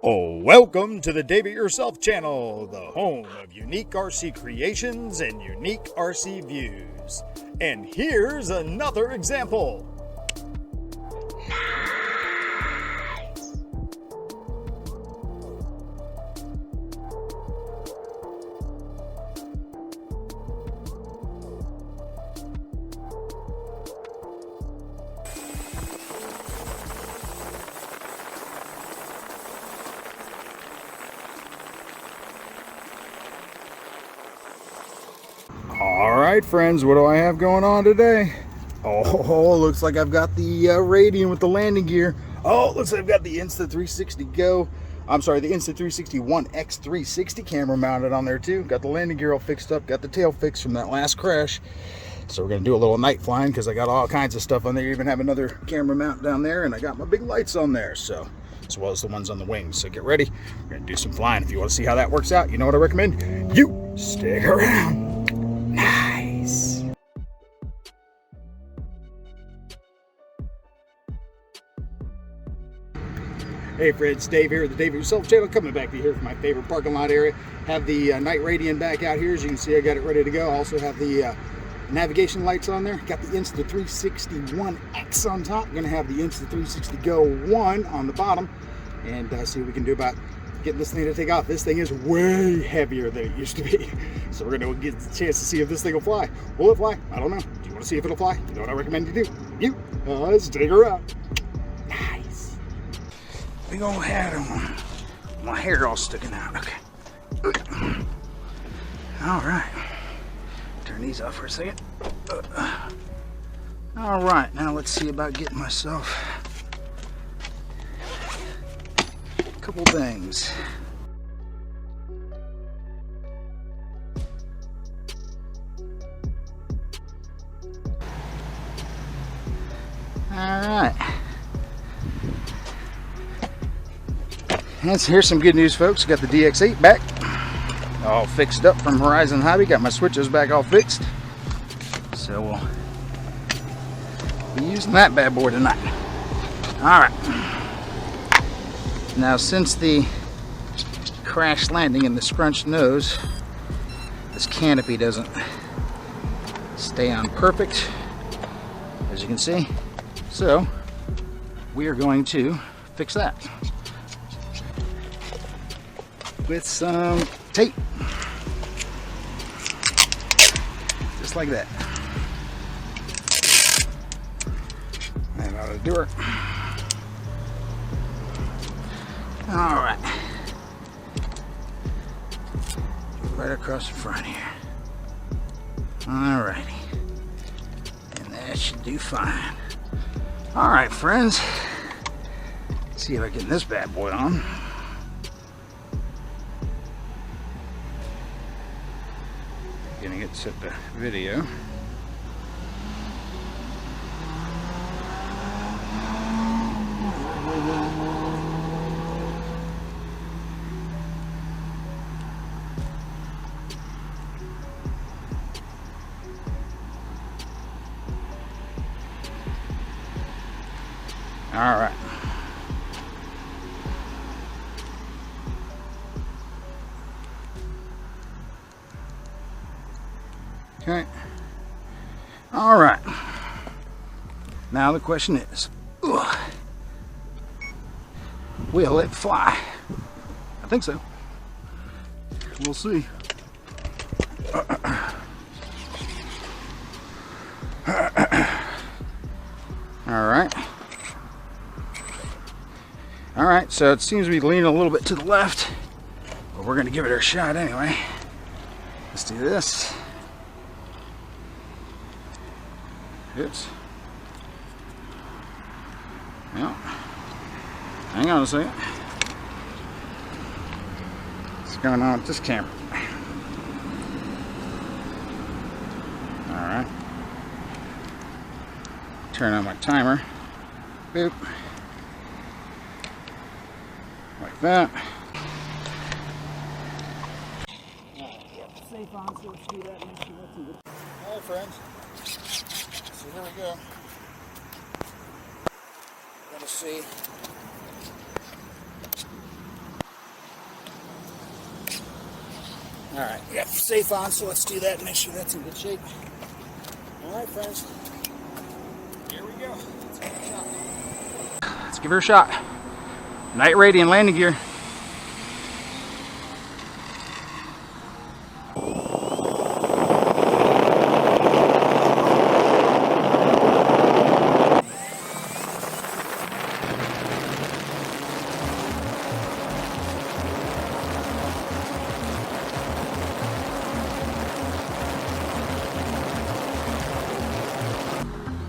Oh, welcome to the Dave It Yourself channel, the home of unique RC creations and unique RC views. And here's another example. Alright friends, what do I have going on today? Oh, looks like I've got the Radian with the landing gear. Oh, looks like I've got the Insta360 Go. I'm sorry, the Insta360 One X360 camera mounted on there too. Got the landing gear all fixed up, got the tail fixed from that last crash. So we're going to do a little night flying because I got all kinds of stuff on there. You even have another camera mount down there, and I got my big lights on there, so as well as the ones on the wings. So get ready. We're going to do some flying. If you want to see how that works out, you know what I recommend? You stick around. Nice. Hey friends, Dave here at the Dave It Yourself channel, coming back to here from my favorite parking lot area. Have the night Radian back out here. As you can see, I got it ready to go. I also have the navigation lights on there. Got the Insta360 One X on top. Gonna have the Insta360 Go 1 on the bottom, and see what we can do about getting this thing to take off. This thing is way heavier than it used to be. So we're gonna get a chance to see if this thing will fly. Will it fly? I don't know. Do you want to see if it'll fly? You know what I recommend you do? You, let's take her out. Nice. Big old hat on. My hair all sticking out. Okay. All right. Turn these off for a second. All right, now let's see about getting myself a couple things. All right. Here's some good news, folks. Got the DX8 back, all fixed up from Horizon Hobby. Got my switches back all fixed. So we'll be using that bad boy tonight. All right. Now, since the crash landing and the scrunched nose, this canopy doesn't stay on perfect, as you can see. So we are going to fix that with some tape, just like that. That ought to do it. All right, right across the front here. All righty, and that should do fine. All right, friends, let's see if I can get this bad boy on. Gonna get set the video. All right. Okay. All right. Now the question is, will it fly? I think so. We'll see. All right. All right, so it seems to be leaning a little bit to the left, but we're gonna give it a shot anyway. Let's do this. Oops. Yeah. Hang on a second. What's going on with this camera? All right. Turn on my timer. Boop. Like that. Safe on, so let's do that. All right, friends. So here we go. Gonna see All right, we got safe on, so let's do that and make sure that's in good shape. All right, friends. Here we go. Let's give her a shot. Let's give her a shot. Night Radian landing gear.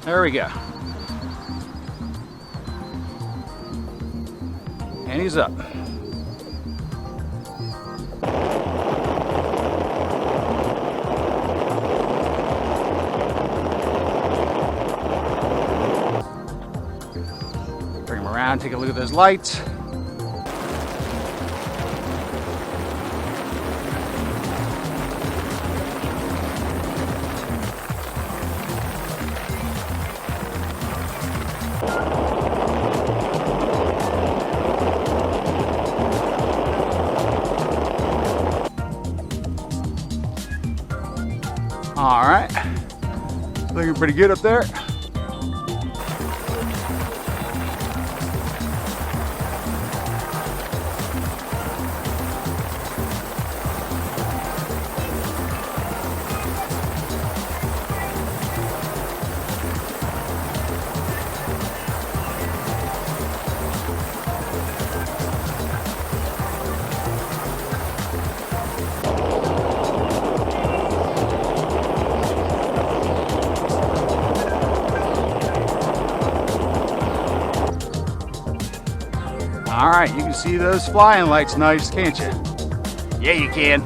There we go. And he's up. Bring him around, take a look at those lights. All right, looking pretty good up there. All right, you can see those flying lights nice, can't you? Yeah, you can.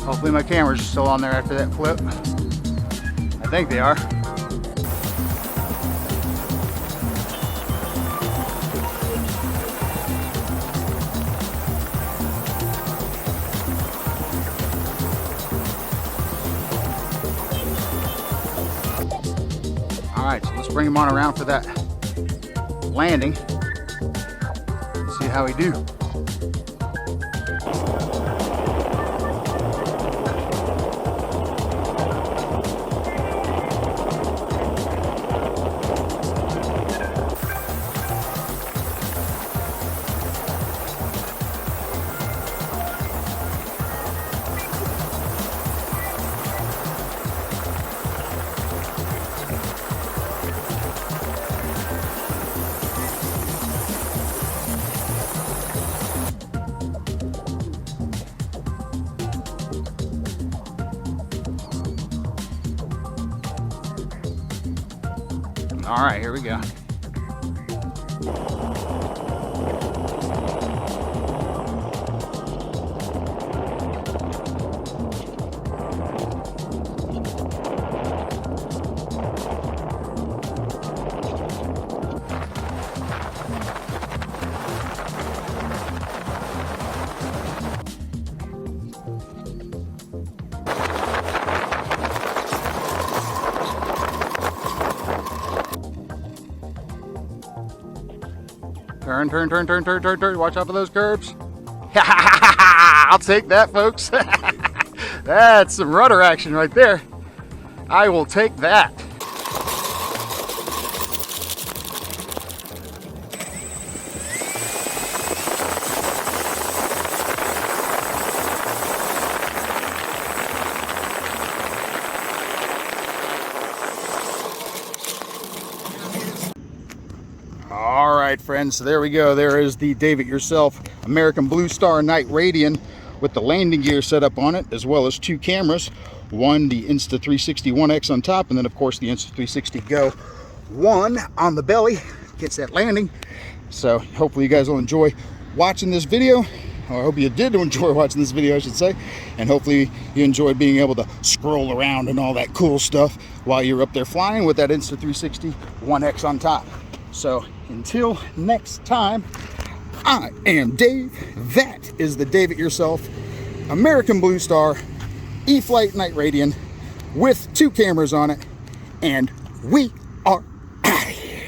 Hopefully my cameras are still on there after that flip. I think they are. All right, so let's bring him on around for that landing. See how we do. All right, here we go. Turn, turn, turn, turn, turn, turn, turn. Watch out for those curves. I'll take that, folks. That's some rudder action right there. I will take that. All right, friends, so there we go. There is the Dave-It-Yourself American Blue Star Night Radian with the landing gear set up on it, as well as two cameras. One, the Insta360 1X on top, and then, of course, the Insta360 Go 1 on the belly. Gets that landing. So hopefully you guys will enjoy watching this video. Or I hope you did enjoy watching this video, I should say. And hopefully you enjoyed being able to scroll around and all that cool stuff while you're up there flying with that Insta360 1X on top. So until next time, I am Dave. That is the Dave-It-Yourself American Blue Star E-flite Night Radian with two cameras on it. And we are out of here.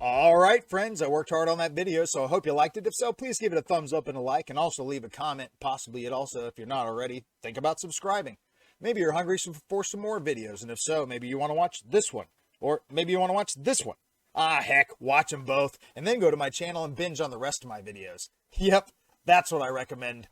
All right, friends, I worked hard on that video, so I hope you liked it. If so, please give it a thumbs up and a like, and also leave a comment. Possibly it also, if you're not already, think about subscribing. Maybe you're hungry for some more videos, and if so, maybe you want to watch this one, or maybe you want to watch this one. Ah, heck, watch them both, and then go to my channel and binge on the rest of my videos. Yep, that's what I recommend.